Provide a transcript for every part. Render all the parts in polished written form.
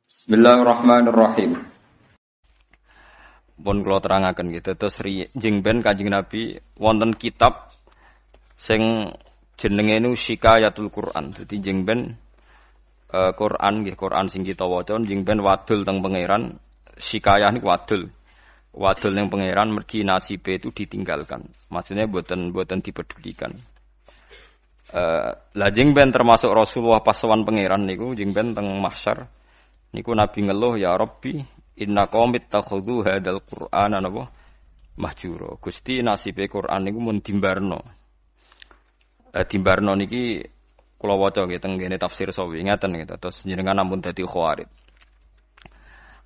Bismillahirrahmanirrahim. Pun kula terangaken gitu. Terus jeng ben Kanjeng Nabi wonten kitab sing jenenge nu Shikayatul Quran. Dadi jeng ben Quran nggih Quran sing kita waca jeng ben wadul teng pangeran. Shikayah niku wadul. Wadul ning pangeran mergi nasibe itu ditinggalkan. Maksudnya boten dipedulikan. Lah jeng ben termasuk Rasulullah pas sowan pangeran niku jeng ben teng mahsyar. Niku Nabi ngeluh ya Rabbi inna qaumit takhudhu hadzal Qur'ana napa mahjura. Gusti nasibe Quran niku mun dimbarno. Dimbarno niki kula waca nggih teng ngene tafsir Sawi ngaten gitu. Terus jenengan ampun dadi khawarid.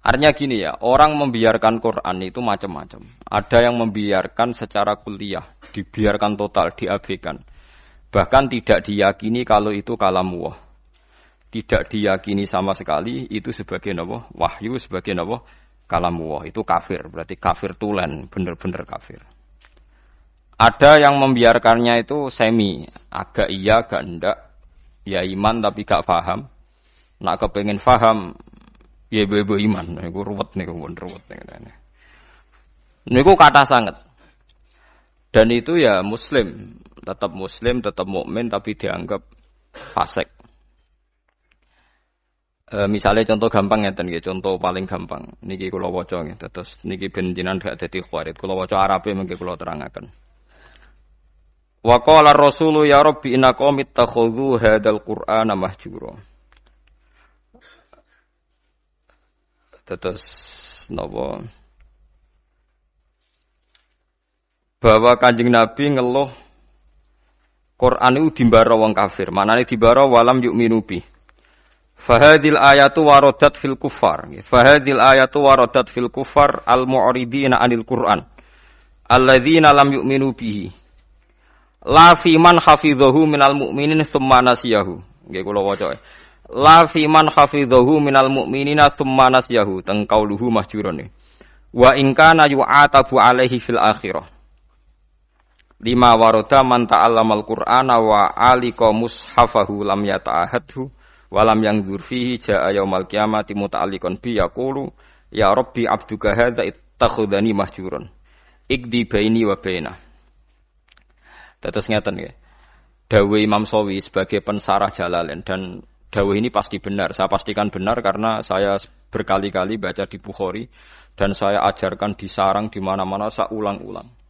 Artinya gini ya, orang membiarkan Quran itu macam-macam. Ada yang membiarkan secara kuliah, dibiarkan total, diabaikan. Bahkan tidak diyakini kalau itu kalamullah. Tidak diyakini sama sekali itu sebagai napa wahyu, sebagai napa kalamullah. Itu kafir, berarti kafir tulen, bener-bener kafir. Ada yang membiarkannya itu semi, agak iya, agak ndak. Ya iman tapi gak paham. Nak kepengin paham ya ibu iman. Niku ruwet niku, ruwet niku. Niku kata sangat. Dan itu ya muslim, tetap mukmin tapi dianggap fasik. Misalnya contoh gampang ngeten nggih, contoh paling gampang. Niki kula waca nggih, terus niki ben jenengan gak dadi khawarit. Kula waca Arabe mengke kula terangaken. Wa qala ar-rasulu ya rabbi inna qaumi ittakhadhu hadzal qur'ana mahjura. Terus napa? Bahwa Kanjeng Nabi ngeluh Quran itu dimbara wong kafir. Manane dimbara walam yu'minu bi. Fahadil ayatu waradat fil kuffar. Fahadil ayatu waradat fil kuffar al-mu'ridina 'anil Qur'an. Alladzina lam yu'minu bihi. La fi man hafidhahu minal mu'minin tsumma nasiyahu. Nggih kula waca. La fi man hafidhahu minal mu'minina tsumma nasiyahu. Teng qauluhu mahjurun. Wa in kana yu'atabu alaihi fil akhirah. Lima warada man ta'allamal Qur'ana wa alika mushafahu lam yata'ahadhu. Walam yang dzurfihi jaa yaumal qiyamati muta'alliqan bi yaqulu ya rabbi abduka hadza ittakhadhani mahjuran ikdi baini wa baina. Terus ngeten nggih. Dawuh Imam Sawi sebagai pensarah Jalalain dan dawuh ini pasti benar. Saya pastikan benar karena saya berkali-kali baca di Bukhari dan saya ajarkan di sarang di mana-mana saya ulang-ulang.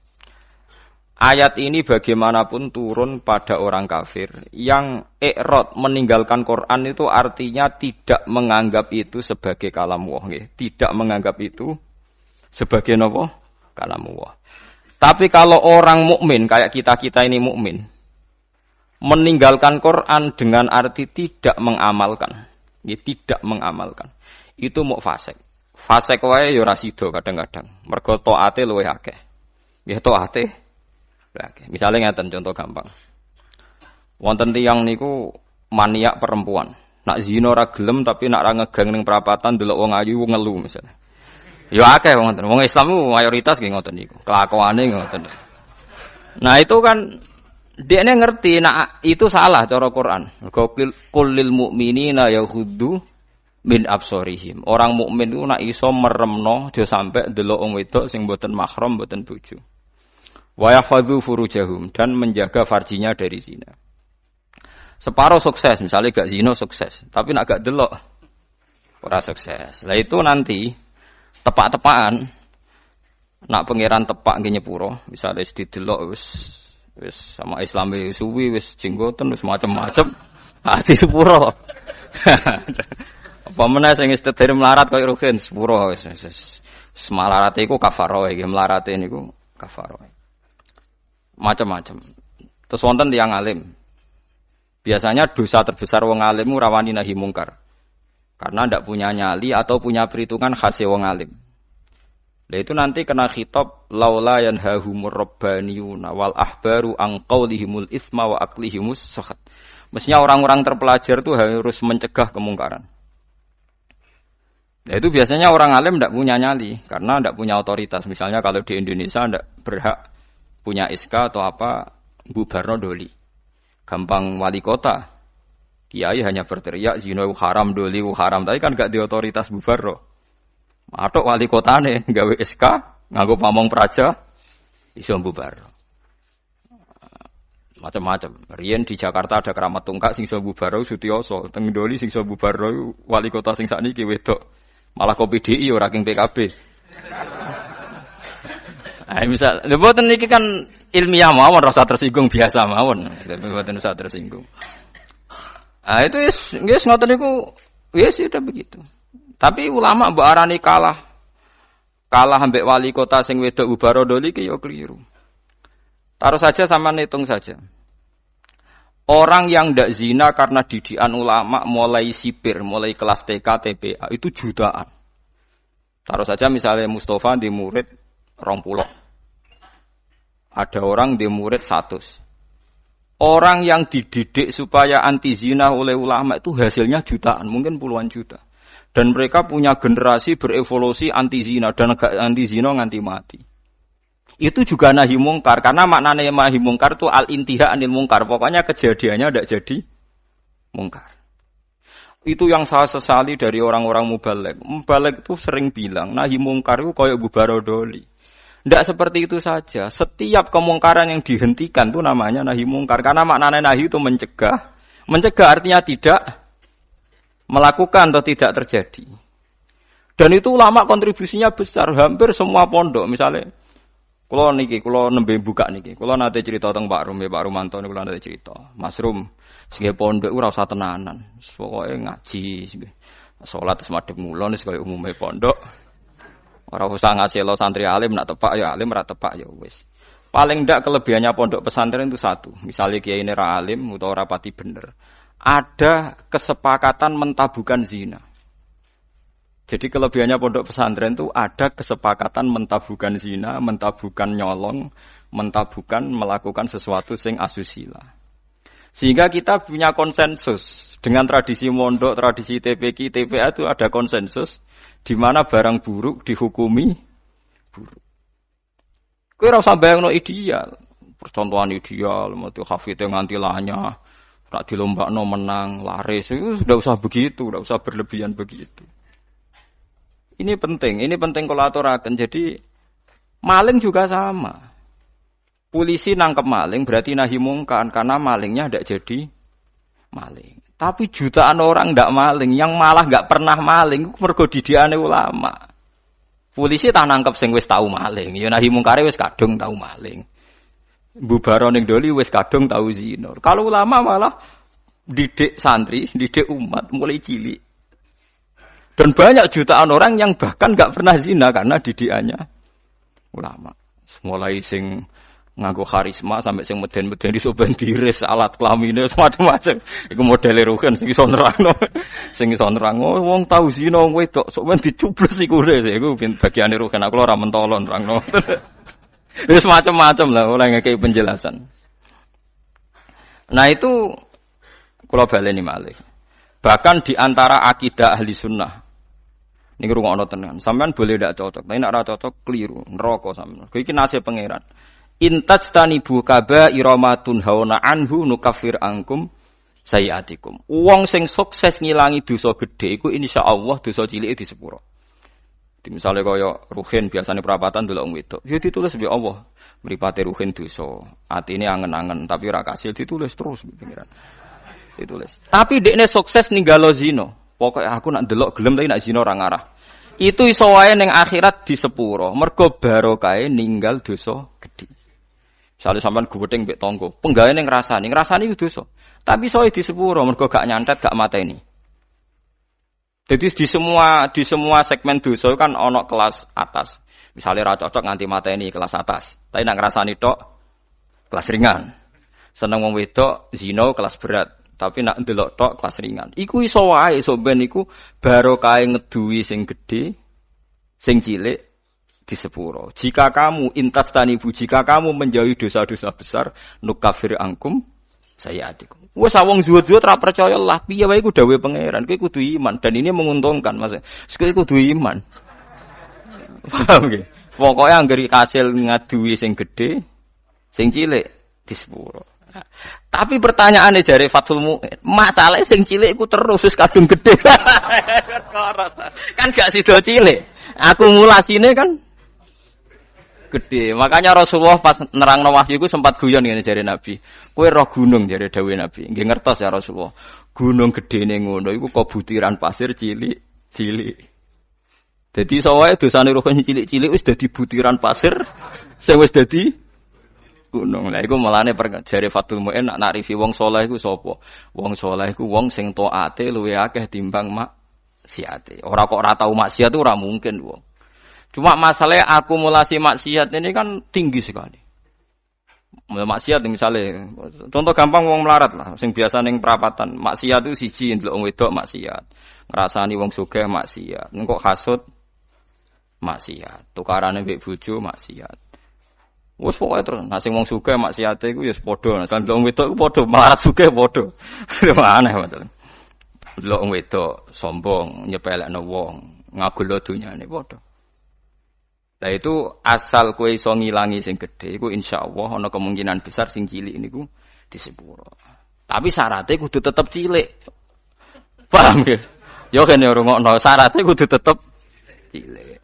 Ayat ini bagaimanapun turun pada orang kafir yang i'rad meninggalkan Quran itu artinya tidak menganggap itu sebagai kalamullah, tidak menganggap itu sebagai napa? Kalamullah. Tapi kalau orang mukmin kayak kita ini mukmin meninggalkan Quran dengan arti tidak mengamalkan, tidak mengamalkan. Itu mau fasik. Fasik wae ya ora sida kadang-kadang. Mergo taate luwih akeh. Nggih taate misalnya ngeten contoh gampang. Wonten tiyang niku maniak perempuan. Nak zina ora gelem tapi nak ra ngegang ning perapatan delok wong ayu ngelu misalnya. Ya akeh wonten. Wong Islam ku mayoritas nggih ngoten niku. Kelakuane ngoten. Nah itu kan dekne ngerti nak itu salah cara Quran. Qul lil mu'minina yaghuddu min absarihim. Orang mukmin itu nak iso meremno aja sampe delok wong wedok sing mboten mahram, mboten bojo. Wa yahfadzu furujahum dan menjaga farjinya dari zina. Separuh sukses, misalnya gak zina sukses, tapi nak gak delok ora sukses. Lah itu nanti tepak-tepakan nak pangeran tepak nggih nyepuro, misalnya wis didelok wis sama Islame suwi wis jenggoten wis macam-macam, ati sepuro. Apa meneh sing istedher melarat koyo rugen sepuro wis semarate iku kafaroh iki melarate niku kafaroh. Macam-macam. Terus wonten tiyang alim. Biasanya dosa terbesar wong alim rawani nahi mungkar. Karena ndak punya nyali atau punya perhitungan khase wong alim. Lah itu nanti kena khitab laula yanhahumur rabbaniyuna wal ahbaru an qaulihimul itsma wa aqlihimus sakhat. Mestinya orang-orang terpelajar itu harus mencegah kemungkaran. Nah itu biasanya orang alim ndak punya nyali karena ndak punya otoritas. Misalnya kalau di Indonesia ndak berhak punya SK atau apa bubarno doli. Gampang wali kota. Kiai hanya berteriak zina haram, doli haram, tapi kan gak di otoritas bubar. Atok wali kotane gawe SK, nganggo pamong praja iso bubar. Macam-macam. Riyen di Jakarta ada keramat tungkak sing iso bubar Sutioso, teng Doli sing iso bubar wali kota sing sakniki wedok. Malah kopi DI ora king PKB. Misal, mboten niki kan ilmiah mawon rasa tersinggung biasa mawon, mboten usah tersinggung. Itu wis ngoten niku wis sudah begitu. Tapi ulama mbok arani kalah ambek wali kota sing wedok ubaro doli ki yo keliru. Taruh saja sama hitung saja. Orang yang ndak zina karena didikan ulama mulai sipir, mulai kelas TK, TPA itu jutaan. Taruh saja misalnya Mustafa di murid 20. Ada orang di murid 100. Orang yang dididik supaya anti zina oleh ulama itu hasilnya jutaan, mungkin puluhan juta. Dan mereka punya generasi berevolusi anti zina dan anti zina nganti mati. Itu juga nahi mungkar, karena maknanya nahi mungkar itu al-intiha anil mungkar. Pokoknya kejadiannya tidak jadi mungkar. Itu yang saya sesali dari orang-orang mubaligh. Mubaligh itu sering bilang nahi mungkar itu kayak bubarodoli. Tidak seperti itu saja. Setiap kemungkaran yang dihentikan itu namanya nahi mungkar. Karena maknanya nahi itu mencegah. Mencegah artinya tidak melakukan atau tidak terjadi. Dan itu ulama kontribusinya besar. Hampir semua pondok. Misalnya, kalau nembe buka niki. Kalau nanti cerita tentang Pak Rum, Pak Rumanto, kalau nanti cerita. Mas Rum, sebagai pondok itu rasa tenanan. Pokoknya ngaji. Sholat semadep mulon, sebagai umumnya pondok. Ora usah ngasih lo santri alim nak tepak ya alim ora tepak ya wis. Paling ndak kelebihannya pondok pesantren itu satu. Misalnya kiai ini ra alim utawa ora pati bener. Ada kesepakatan mentabukan zina. Jadi kelebihannya pondok pesantren itu ada kesepakatan mentabukan zina, mentabukan nyolong, mentabukan melakukan sesuatu sing asusila. Sehingga kita punya konsensus dengan tradisi mondok, tradisi TPQ, TPA itu ada konsensus di mana barang buruk dihukumi buruk. Kowe ora usah bayangno ideal. Percontohan ideal, mesti hafite nganti lanya, ora dilombakno menang, laris. Itu sudah usah begitu, sudah usah berlebihan begitu. Ini penting kalau aturaken. Jadi maling juga sama. Polisi nangkep maling berarti nahi mungkar karena malingnya tidak jadi maling. Tapi jutaan orang ndak maling, yang malah nggak pernah maling, mergo didikane ulama. Polisi tak nangkep sing wis tau maling, ya nahi mungkare wis kadung tau maling. Bubaro ning Doli wis kadung tau zina. Kalau ulama malah didik santri, didik umat mulai cilik. Dan banyak jutaan orang yang bahkan nggak pernah zina karena didikannya ulama. Mulai sing nganggo karisma sampai sing meden-meden iso ben diris alat kelamine macam-macam. Iku modele rugen sing iso nerangno. Sing iso nerangno wong tau zina wong wedok sok men dicubles iku iku bagiane rugen aku ora mentolo nerangno. Wis macam-macam lah oleh ngekeki penjelasan. Nah itu kula baleni malih. Bahkan di antara akidah ahli sunnah. Niki rungokno tenan. Sampeyan boleh ndak cocok, tapi nek ora cocok keliru, neraka sampeyan. Iki nasib pangeran. Intajtanibu kaba'ira ma tunhauna anhu nukaffir ankum sayiatikum. Wong sing sukses ngilangi dosa gedhe iku insyaallah dosa cilike disepuro. Misale kaya ruhin biasane perapatan delok wong wedok, ya ditulis mbek Allah, mripate ruhin dosa, atine angen-angen tapi ora kasil ditulis terus pikiran. Ditulis. Tapi dekne sukses ninggalo zina. Pokoke aku nak delok gelem tapi nak zina ora ngarah. Itu iso wae ning akhirat disepuro, mergo barokahe ninggal dosa gedhe. Misale sampean guweting mbek tangga, penggaweane ngrasani iku dosa. Tapi soe di sepuro mergo gak nyantet, gak mateni. Jadi di semua segmen dosa kan ana kelas atas. Misale ra cocok nganti mateni kelas atas. Tapi nek ngrasani tok kelas ringan. Seneng wong wedok zina kelas berat, tapi nek ndelok tok kelas ringan. Iku iso wae iso ben iku barokahe ngeduwi sing gedhe, sing cilik di sepuro. Jika kamu jika kamu menjauhi dosa-dosa besar, nukafir angkum sayiatikum. Wes wong zuwud-zuwud ora percaya lah, piye wae iku dawuhe pangeran, kowe kudu iman dan ini menguntungkan Mas. Kowe kudu iman. Paham nggih? Pokoke anggere kasil ngaduwi sing gedhe, sing cilik di sepuro. Tapi pertanyaannya jare Fathul Mu'in, masalahnya sing cilik iku terus wis kadung gedhe. Kan gak sida cilik. Akumulasine kan gede. Makanya Rasulullah pas nerangno wahyu iku sempat guyon ngene jare Nabi. Kowe roh gunung jare dawuhe Nabi. Nggih ngertos ya Rasulullah. Gunung gedene ngono iku kok butiran pasir cilik-cilik. Dadi sawae dosane roh cilik-cilik wis dadi butiran pasir sing wis dadi gunung. Lah iku malane jare Fathul Mu'in nak nakrifi wong saleh iku sapa? Wong saleh iku wong sing taate luwih akeh timbang maksiate. Ora kok ora tau maksiat ora mungkin wong. Cuma masalah akumulasi maksiat ini kan tinggi sekali. Maksiat misalnya, contoh gampang wong melarat lah, sing biasa ning perapatan. Maksiat itu siji ndelok wong wedok maksiat, ngrasani wong sugih maksiat, engko hasud maksiat, tukarane mbek bojo maksiat. Wes pokoke terus, nah sing wong sugih maksiate iku ya padha, nah wong wedok iku padha, melarat sugih padha. Aneh betul. Ndelok wong wedok sombong, nyepelekno wong, ngagul dunyane padha. Lah itu asal kowe iso ngilangi sing gedhe iku insyaallah ana kemungkinan besar sing cilik niku disepuro. Tapi syaratnya kudu tetep cilik. Paham nggih? Ya kene rungokno syaratnya kudu tetep cilik.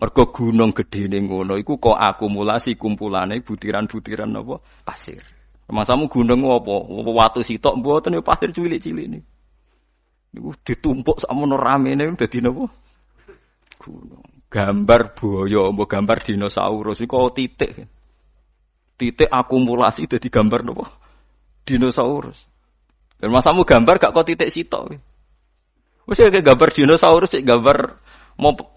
Mergo gunung gedene ngono iku kok akumulasi kumpulane butiran-butiran napa pasir. Masamu gunung apa? Watu sitok mboten ya pasir cilik-cilik niku. Niku ditumpuk sakmono ramene dadi napa? Gunung. Gambar buaya, mbok gambar dinosaurus iku titik. Titik akumulasi dadi gambar napa? Dinosaurus. Dan masamu gambar gak kok titik sitok. Wis kayak gambar dinosaurus, gambar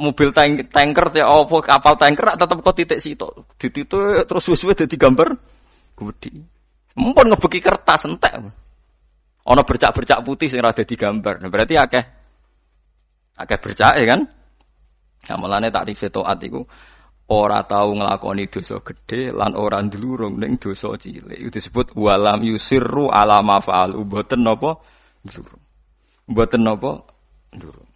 mobil tanker ya apa kapal tanker tetep kok titik sitok. Dititik terus wis dadi gambar gede. Mumpun ngebeki kertas entek. Ana bercak-bercak putih sing ora dadi gambar. Nah, berarti akeh bercake kan? Nah, mulane takrif taat iku ora tau nglakoni dosa gedhe lan ora ndlurung ning dosa cilik. Itu disebut walam yusirru ala ma fa'al. Mboten napa ndlurung. Mboten napa ndlurung.